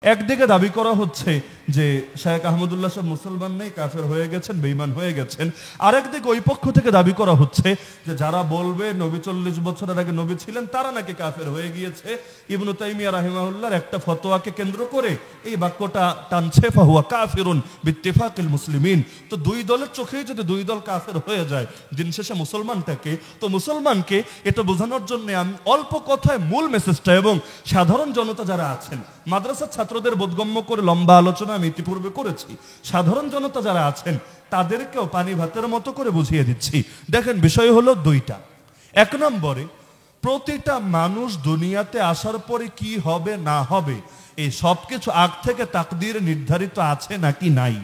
একদিকে দাবি করা হচ্ছে যে শায়েখ আহমদুল্লাহ সাহেব মুসলমান নেই, কাফের হয়ে গেছেন, বেঈমান হয়ে গেছেন। আরেকদিকে ওই পক্ষ থেকে দাবি করা হচ্ছে যে যারা বলবে নবী 40 বছরের আগে নবী ছিলেন তারা নাকি কাফের হয়ে গিয়েছে। ইবনু তাইমিয়া রাহিমাহুল্লাহর একটা ফতোয়াকে কেন্দ্র করে এই বাক্যটা টানছে, ফাহুয়া কাফিরুন বিত্তিফাকিল মুসলিমিন। তো দুই দলের চোখেই যদি দুই দল কাফের হয়ে যায়, দিন শেষে মুসলমানটাকে, তো মুসলমানকে এটা বোঝানোর জন্য আমি অল্প কথায় মূল মেসেজটা এবং সাধারণ জনতা যারা আছেন, মাদ্রাসার ছাত্রদের বোধগম্য করে লম্বা আলোচনা আমি ইতিপূর্বে করেছি, সাধারণ জনতা যারা আছেন তাদেরকেও পানি ভাতের মতো করে বুঝিয়ে দিচ্ছি। দেখেন, বিষয় হলো দুইটা। এক নম্বরে, প্রতিটা মানুষ দুনিয়াতে আসার পরে কি হবে না হবে এই সবকিছু আগ থেকে তাকদীর নির্ধারিত আছে নাকি নাই।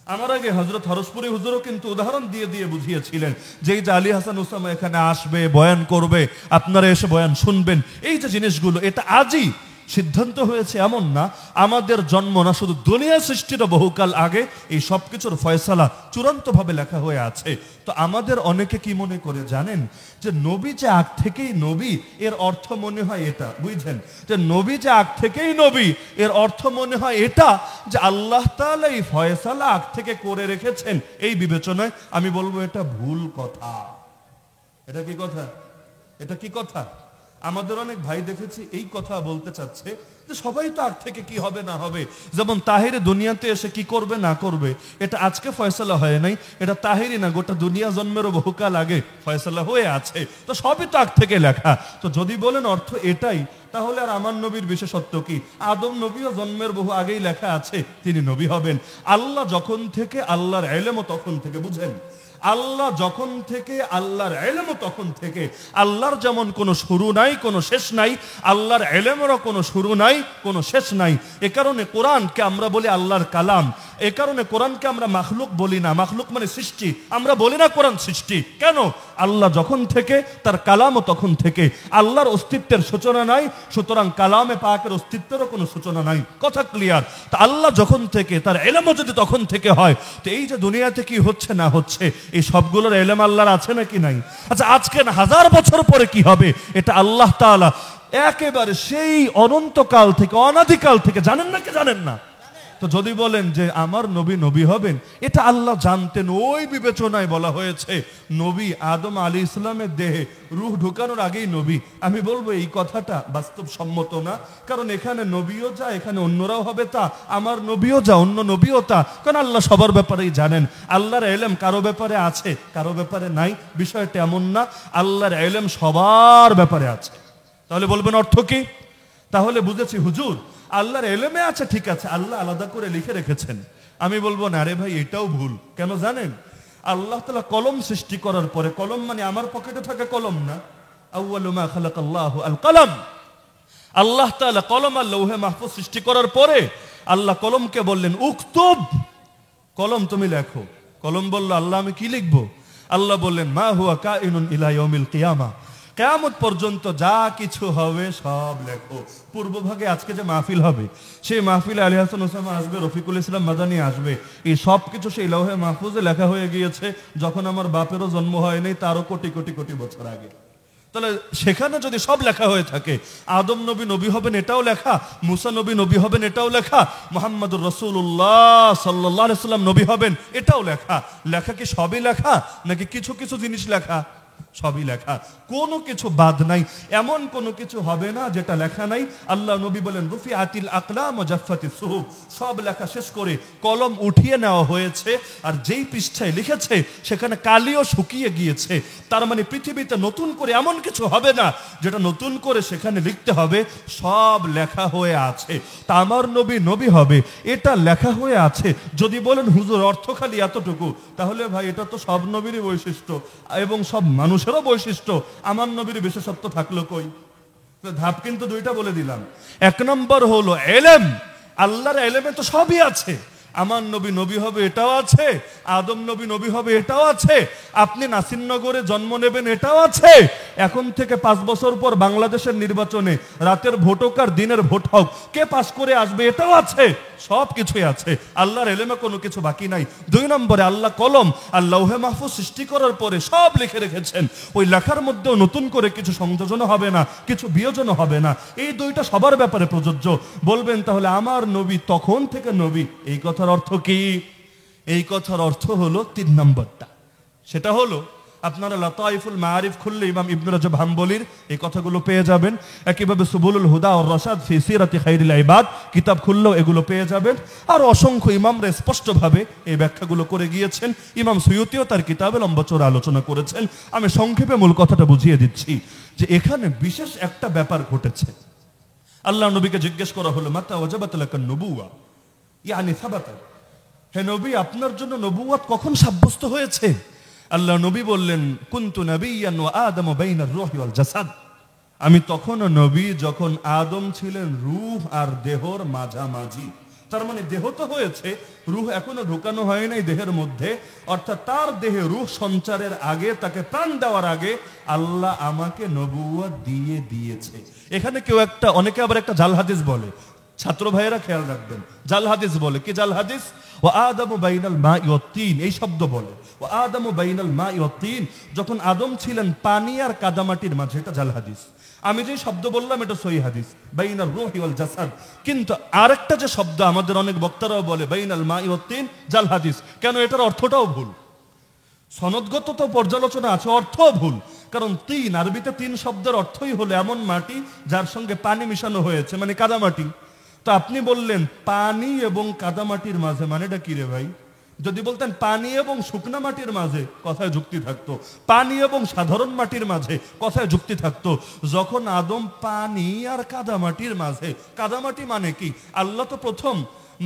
আমার আগে হযরত হরসপুরি হুজুরও কিন্তু উদাহরণ দিয়ে দিয়ে বুঝিয়েছিলেন যে এই যে আলী হাসান উসামা এখানে আসবে, বয়ান করবে, আপনারা এসে বয়ান শুনবেন, এই যে জিনিসগুলো এটা আজই সিদ্ধান্ত হয়েছে এমন না, আমাদের জন্ম না, শুধু দুনিয়া সৃষ্টির বহুকাল আগে এই সব কিছুর ফয়সালা চূড়ান্তভাবে লেখা হয়ে আছে। তো আমাদের অনেকে কি মনে করে জানেন, যে নবী যে আগ থেকেই নবী এর অর্থ মনে হয় এটা, বুঝছেন, যে নবী যে আগ থেকেই নবী এর অর্থ মনে হয় এটা যে আল্লাহ তাআলা এই ফয়সালা আগ থেকে করে রেখেছেন এই বিবেচনায়। আমি বলবো এটা ভুল কথা। এটা কি কথা? এটা কি কথা? আমাদের অনেক ভাই দেখেছি এই কথা বলতে চাচ্ছে যে সবাই তো আগ থেকে কি হবে না হবে, যেমন তাহেরে দুনিয়াতে এসে কি করবে না করবে এটা আজকে ফয়সালা হয় নাই, এটা তাহেরি না, গোটা দুনিয়া জন্মেরও বহুকাল আগে ফয়সালা হয়ে আছে। তো সবই তো আগ থেকে লেখা। তো যদি বলেন অর্থ এটাই, তাহলে আর আমার নবীর বিশেষত্ব কি? আদম নবীও জন্মের বহু আগেই লেখা আছে তিনি নবী হবেন। আল্লাহ যখন থেকে, আল্লাহর ইলমও তখন থেকে, বুঝেন, আল্লাহ যখন থেকে, আল্লাহর ইলমও তখন থেকে। আল্লাহর যেমন কোনো শুরু নাই, কোনো শেষ নাই, আল্লাহর ইলমেরও কোনো শুরু নাই, কোনো শেষ নাই। এ কারণে কোরআনকে আমরা বলি আল্লাহর কালাম। এ কারণে কোরআনকে আমরা মাখলুক বলি না। মাখলুক মানে সৃষ্টি, আমরা বলি না কোরআন সৃষ্টি। কেন? আল্লাহ যখন থেকে, তার কালামও তখন থেকে। আল্লাহর অস্তিত্বের সূচনা নাই, সুতরাং কালামে পাকের অস্তিত্বেরও কোনো সূচনা নাই। কথা ক্লিয়ার? তা আল্লাহ যখন থেকে, তার ইলমও যদি তখন থেকে হয়, তো এই যে দুনিয়াতে কি হচ্ছে না হচ্ছে এই সবগুলোর ইলম আল্লাহর আছে নাকি নাই? আচ্ছা, আজকে না 1000 বছর পরে কি হবে এটা আল্লাহ তাআলা একেবারে সেই অনন্তকাল থেকে, অনাদিকাল থেকে জানেন না কি জানেন না? তো যদি বলেন যে আমার নবী নবী হবেন, এটা আল্লাহ জানতেন, ওই বিবেচনায় বলা হয়েছে নবী আদম আলাইহিস সালামের দেহে রূহ ঢুকানোর আগেই নবী। আমি বলবো এই কথাটা বাস্তবসম্মত না, কারণ এখানে নবীও যা, এখানে অন্যরাও হবে তা, আমার নবীও যা, অন্য নবীও তা। কারণ আল্লাহ সবার ব্যাপারেই জানেন। আল্লাহর ইলম কারো ব্যাপারে আছে, কারো ব্যাপারে নাই, বিষয়টা এমন না। আল্লাহর ইলম সবার ব্যাপারে আছে। তাহলে বলবেন অর্থ কি? তাহলে বুঝেছি হুজুর আল্লাহর ইলমে আছে, ঠিক আছে, আল্লাহ আলাদা করে লিখে রেখেছেন। আমি বলবো না রে ভাই, এটাও ভুল। কেন জানেন? আল্লাহ তাআলা কলম সৃষ্টি করার পরে, কলম মানে আমার পকেটে থাকা কলম না, আউয়ালু মা খালাকাল্লাহু আল কলম। আল্লাহ তাআলা কলম আর লৌহে মাহফুজ সৃষ্টি করার পরে আল্লাহ কলমকে বললেন উকতুব, কলম তুমি লেখো। কলম বলল আল্লাহ আমি কি লিখবো? আল্লাহ বললেন মা হুয়া কাইনুন ইলা ইয়াউমিল কিয়ামা, কিয়ামত পর্যন্ত যা কিছু হবে সব লেখো। পূর্বভাগে আজকে যে মাহফিল হবে, সেই মাহফিলে আলী হাসান ওসামা আসবে, রফিকুল ইসলাম মাদানী আসবে, এই সব কিছু সেই লৌহে মাহফুজে লেখা হয়ে গিয়েছে যখন আমার বাপেরও জন্ম হয় নাই, তারও কোটি কোটি কোটি বছর আগে। তাহলে সেখানে যদি সব লেখা হয়ে থাকে, আদম নবী নবী হবেন এটাও লেখা, মুসা নবী নবী হবেন এটাও লেখা, মুহাম্মদুর রাসূলুল্লাহ সাল্লাল্লাহু আলাইহি ওয়াসাল্লাম নবী হবেন এটাও লেখা। লেখা কি সবই লেখা নাকি কিছু কিছু জিনিস লেখা? সবই লেখা, কোনো কিছু বাদ নাই। এমন কোনো কিছু হবে না যেটা লেখা নাই। আল্লাহ নবী বলেন রুফিআতিল আকলাম ওয়া জাফফাতিস সুহুফ, সব লেখা শেষ করে কলম উঠিয়ে নেওয়া হয়েছে, আর যেই পৃষ্ঠায় লিখেছে সেখানে কালিও শুকিয়ে গিয়েছে। তার মানে পৃথিবীতে নতুন করে এমন কিছু হবে না যেটা নতুন করে সেখানে লিখতে হবে, সব লেখা হয়ে আছে। তা আমার নবী নবী হবে এটা লেখা হয়ে আছে। যদি বলেন হুজুর অর্থ খালি এতটুকু, তাহলে ভাই এটা তো সব নবীরই বৈশিষ্ট্য এবং সব মানুষেরও বৈশিষ্ট্য, আমার নবীর বিশেষত্ব থাকলো কই? ধাপ কিন্তু দুইটা বলে দিলাম। এক নম্বর হলো ইলম, আল্লাহর ইলমে তো সবই আছে। আমার নবী নবী হবে এটাও আছে, আদম নবী নবী হবে এটাও আছে, আপনি নাসিরনগরে জন্ম নেবেন এটাও আছে, এখন থেকে 5 বছর পর বাংলাদেশের নির্বাচনে রাতের ভোট হোক আর দিনের ভোট হোক, কে পাস করে আসবে এটাও আছে, সব কিছুই আছে। আল্লাহর এলেমে কোনো কিছু বাকি নাই। 2 নম্বরে আল্লাহ কলম আর লৌহে মাহফুজ সৃষ্টি করার পরে সব লিখে রেখেছেন। ওই লেখার মধ্যেও নতুন করে কিছু সংযোজন হবে না, কিছু বিয়োজন হবে না। এই 2টা সবার ব্যাপারে প্রযোজ্য। বলবেন তাহলে আমার নবী তখন থেকে নবী, এই কথার অর্থ কি? এই কথার অর্থ হলো 3 নম্বরটা, সেটা হলো আপনারা লাতাইফুল মাআরিফ খুললে ইমাম ইবনে রাজব হাম্বলির এই কথাগুলো পেয়ে যাবেন। একইভাবে সুবুলুল হুদা ওয়ার রাশাদ ফি সিরাতি খায়রিল ইবাদ কিতাব খুললেও এগুলো পেয়ে যাবেন। আর অসংখ্য ইমামরা স্পষ্টভাবে এই ব্যাখ্যাগুলো করে গিয়েছেন। ইমাম সুয়ুতিও তার কিতাবে লম্বা চওড়া আলোচনা করেছেন। আমি সংক্ষেপে মূল কথাটা বুঝিয়ে দিচ্ছি যে এখানে বিশেষ একটা ব্যাপার ঘটেছে। আল্লাহ নবীকে জিজ্ঞেস করা হলো, মাতা ওয়াজাবাত লাকান নবুওয়া ইয়ানি সাবাতা, হে নবী আপনার জন্য নবুওয়াত কখন সাব্যস্ত হয়েছে? আল্লাহ নবী বললেন, কুনতু নাবিয়্যান ওয়া আদামু বাইনার রূহি ওয়াল জাসাদ, আমি তখনও নবী যখন আদম ছিলেন রূহ আর দেহর মাঝামাঝি। তার মানে দেহ তো হয়েছে, রূহ এখনো ঢোকানো হয় নাই দেহের মধ্যে, অর্থাৎ তার দেহে রূহ সঞ্চারের আগে, তাকে প্রাণ দেওয়ার আগে আল্লাহ আমাকে নবুওয়াত দিয়ে দিয়েছে। এখানে কেউ অনেকে আবার একটা জাল হাদিস বলে, ছাত্র ভাইয়েরা খেয়াল রাখবেন, জাল হাদিস বলে। কি জাল হাদিস? ওয়া আদামু বাইনাল মাই ওয়াত তিন, এই শব্দ বলে। ওয়া আদামু বাইনাল মাই ওয়াত তিন, যখন আদম ছিলেন পানি আর কাদামাটির মাঝে, এটা জাল হাদিস। আমি যে শব্দ বললাম এটা সহিহ হাদিস, বাইনার রূহি ওয়াল জাসাদ। কিন্তু আরেকটা যে শব্দ আমাদের অনেক বক্তারাও বলে বাইনাল মাই ওয়াত তিন, জাল হাদিস। কেন? এটার অর্থটাও ভুল, সনদগত তো পর্যালোচনা আছে, অর্থও ভুল। কারণ তিন, আরবিতে 3 শব্দের অর্থই হলো এমন মাটি যার সঙ্গে পানি মিশানো হয়েছে, মানে কাদামাটি। তো আপনি বললেন পানি এবং কাদামাটির মাঝে, মানেটা কি রে ভাই? যদি বলতেন পানি এবং শুকনা মাটির মাঝে, কথায় যুক্তি থাকতো। পানি এবং সাধারণ মাটির মাঝে, কথায় যুক্তি থাকতো। যখন আদম পানি আর কাদামাটির মাঝে, কাদামাটি মানে কি? আল্লাহ তো প্রথম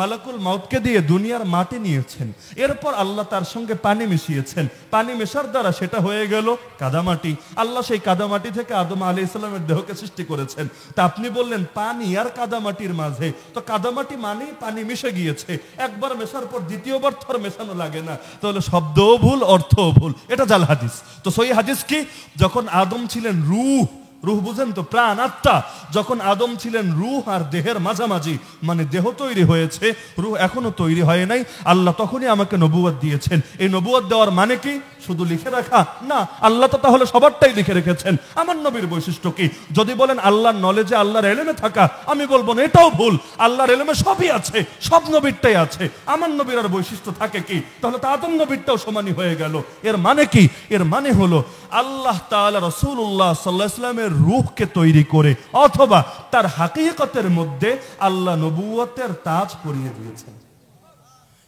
মালাকুল মাউতকে দিয়ে দুনিয়ার মাটি নিয়েছেন, এরপর আল্লাহ তার সঙ্গে পানি মিশিয়েছেন, পানি মেশার দ্বারা সেটা হয়ে গেল কাদামাটি। আল্লাহ সেই কাদামাটি থেকে আদম আলাইহিস সালামের দেহকে সৃষ্টি করেছেন। তা আপনি বললেন পানি আর কাদামাটির মাঝে, তো কাদামাটি মানেই পানি মিশে গিয়েছে, একবার মেশার পর দ্বিতীয়বার থর মেশানো লাগে না, তাহলে শব্দও ভুল, অর্থও ভুল। এটা জাল হাদিস। তো সহি হাদিস কি? যখন আদম ছিলেন রূহ, রূহ বুঝেন তো, প্রাণ, আত্মা, যখন আদম ছিলেন রূহ আর দেহের মাঝামাঝি, মানে দেহ তৈরি হয়েছে, রূহ এখনো তৈরি হয় নাই, আল্লাহ তখনই আমাকে নবুয়ত দিয়েছেন। এই নবুয়ত দেওয়ার মানে কি? শুধু লিখে রাখা না, আল্লাহ তো তাহলে সবারটাই লিখে রেখেছেন। আমার নবীর বৈশিষ্ট্য কি? যদি বলেন আল্লাহর নলেজে, আল্লাহর এলেমে থাকা, আমি বলবো না, এটাও ভুল। আল্লাহর এলেমে সবই আছে, সব নবীরটাই আছে। আমার নবীর আর বৈশিষ্ট্য থাকে কি? তাহলে তো আদম নবীরটাও সমানই হয়ে গেল। এর মানে কি? এর মানে হলো আল্লাহ তাআলা রাসূলুল্লাহ সাল্লাল্লাহু আলাইহি ওয়াসাল্লামের রূহকে তৈরি করে অথবা তার হাকিকতের মধ্যে আল্লাহ নবুয়তের তাজ পরিয়ে দিয়েছেন।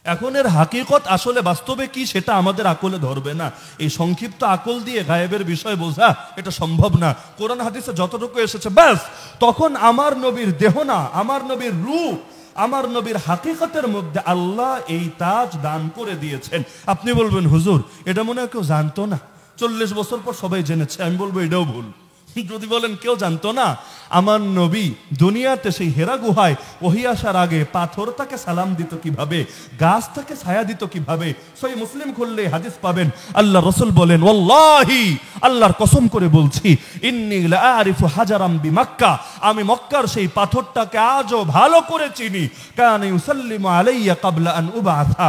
এখন এর হাকিকত আসলে বাস্তবে কি সেটা আমাদের আকলে ধরবে না। এই সংক্ষিপ্ত আকল দিয়ে গায়েবের বিষয় বোঝা এটা সম্ভব না। কোরআন হাদিসে যতটুকু এসেছে ব্যাস, তখন আমার নবীর দেহ না, আমার নবীর রূহ, আমার নবীর হাকিকতের মধ্যে আল্লাহ এই তাজ দান করে দিয়েছেন। আপনি বলবেন হুজুর এটা মনে হয় কেউ জানতো না, 40 বছর পর সবাই জেনেছে। আমি বলবো এটাও ভুল। যদি বলেন কেউ জানতো না, আমার নবী দুনিয়াতে সেই হেরা গুহায় ওহী আসার আগে পাথর তাকে সালাম দিত কিভাবে, গাছ তাকে ছায়া দিত কিভাবে, সহিহ মুসলিম খুললে হাদিস পাবেন। আল্লাহ রাসূল বলেন, ওয়াল্লাহি, আল্লাহর কসম করে বলছি, ইন্নী লাআরিফু হাজারাম বিমাক্কা, আমি মক্কার সেই পাথরটাকে আজও ভালো করে চিনি। কানা ইউসাল্লিমু আলাইয়া ক্বাবলা আন উবআসা,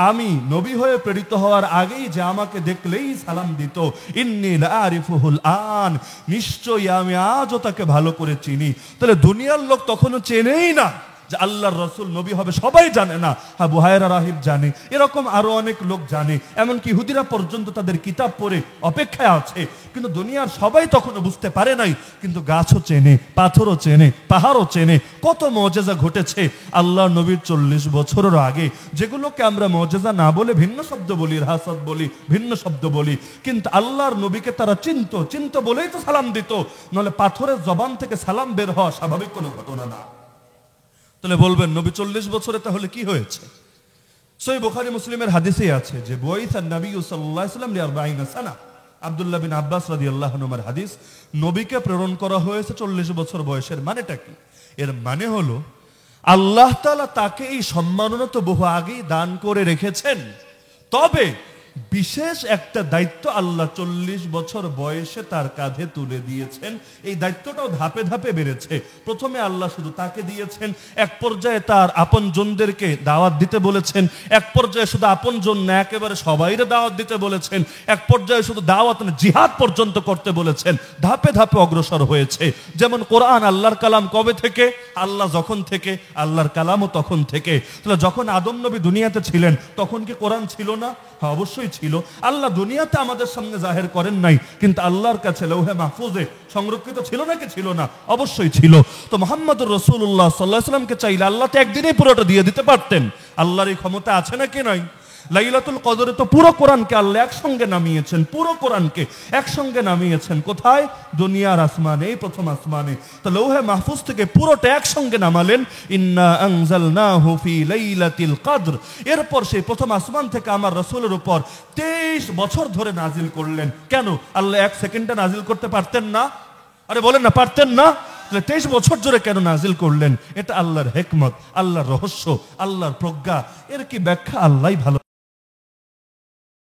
আমি নবী হয়ে প্রেরিত হওয়ার আগেই যে আমাকে দেখলেই সালাম দিত। ইন্নী লাআরিফুহুল আন, নিশ্চয়ই আমি আজও তাকে ভালো করে চিনি। তাহলে দুনিয়ার লোক তখনও চেনেই না যে আল্লাহর রাসূল নবী হবে, সবাই জানে না। হ্যাঁ, বুহায়রা রাহিব জানে, এরকম আরো অনেক লোক জানে, এমনকি ইহুদিরা পর্যন্ত তাদের কিতাব পড়ে অপেক্ষায় আছে। কিন্তু দুনিয়ার সবাই তখনও বুঝতে পারে নাই। কিন্তু গাছও চেনে, পাথরও চেনে, পাহাড়ও চেনে। কত মুজিজা ঘটেছে আল্লাহর নবীর 40 বছরের আগে, যেগুলোকে আমরা মুজিজা না বলে ভিন্ন শব্দ বলি, রাহাসাত বলি, ভিন্ন শব্দ বলি। কিন্তু আল্লাহর নবীকে তারা চিনত বলেই তো সালাম দিত, নলে পাথরের জবান থেকে সালাম বের হওয়া স্বাভাবিক কোনো ঘটনা না। তাহলে বলবেন নবী 40 বছরে তাহলে কি হয়েছে? সহিহ বুখারী মুসলিমের হাদিসে আছে যে বুইসান নবী সাল্লাল্লাহু আলাইহি ওয়াসাল্লাম লি 40 সানা, আব্দুল্লাহ বিন আব্বাস রাদিয়াল্লাহু আনহুর হাদিস, নবীকে প্রেরণ করা হয়েছে 40 বছর বয়সের। মানেটা কি? এর মানে হলো আল্লাহ তাআলা তাকে এই সম্মাননা তো বহু আগেই দান করে রেখেছেন, তবে বিশেষ একটা দায়িত্ব আল্লাহ 40 বছর বয়সে তার কাঁধে তুলে দিয়েছেন। এই দায়িত্বটাও ধাপে ধাপে বেড়েছে। প্রথমে আল্লাহ শুধু তাকে দিয়েছেন, এক পর্যায়ে তার আপনজনদেরকে দাওয়াত দিতে বলেছেন, এক পর্যায়ে শুধু আপনজন না একেবারে সবাইরে দাওয়াত দিতে বলেছেন, এক পর্যায়ে শুধু দাওয়াত না জিহাদ পর্যন্ত করতে বলেছেন। ধাপে ধাপে অগ্রসর হয়েছে। যেমন কোরআন আল্লাহর কালাম কবে থেকে? আল্লাহ যখন থেকে, আল্লাহর কালামও তখন থেকে। তাহলে যখন আদম নবী দুনিয়াতে ছিলেন তখন কি কোরআন ছিল না? হ্যাঁ, অবশ্যই ছিল। আল্লাহ দুনিয়াতে আমাদের সামনে জাহের করেন নাই, কিন্তু আল্লাহর কাছে লৌহে মাহফুজে সংরক্ষিত ছিল নাকি ছিল না? অবশ্যই ছিল। তো মুহাম্মদুর রাসূলুল্লাহ সাল্লাল্লাহু আলাইহি ওয়াসাল্লামকে চাইলে আল্লাহ তো একদিনেই পুরোটা দিয়ে দিতে পারতেন। আল্লাহর এই ক্ষমতা আছে নাকি নাই? লাইলাতুল কদরে তো পুরো কোরআনকে আল্লাহ একসঙ্গে নামিয়েছেন, পুরো কোরআনকে একসঙ্গে নামিয়েছেন। কোথায়? দুনিয়ার আসমানে, এই প্রথম আসমানে। তো লৌহে মাহফুজ থেকে পুরোটা একসঙ্গে নামালেন, ইন্না আনজালনাহু ফি লাইলাতিল কদর। এরপর সেই প্রথম আসমান থেকে আমার রাসূলের উপর 23 বছর ধরে নাজিল করলেন। কেন? আল্লাহ এক সেকেন্ডে নাজিল করতে পারতেন না? আরে বলেন না, পারতেন না? 23 বছর ধরে কেন নাজিল করলেন? এটা আল্লাহর হিকমত, আল্লাহর রহস্য, আল্লাহর প্রজ্ঞা। এর কি ব্যাখ্যা আল্লাহই ভালো।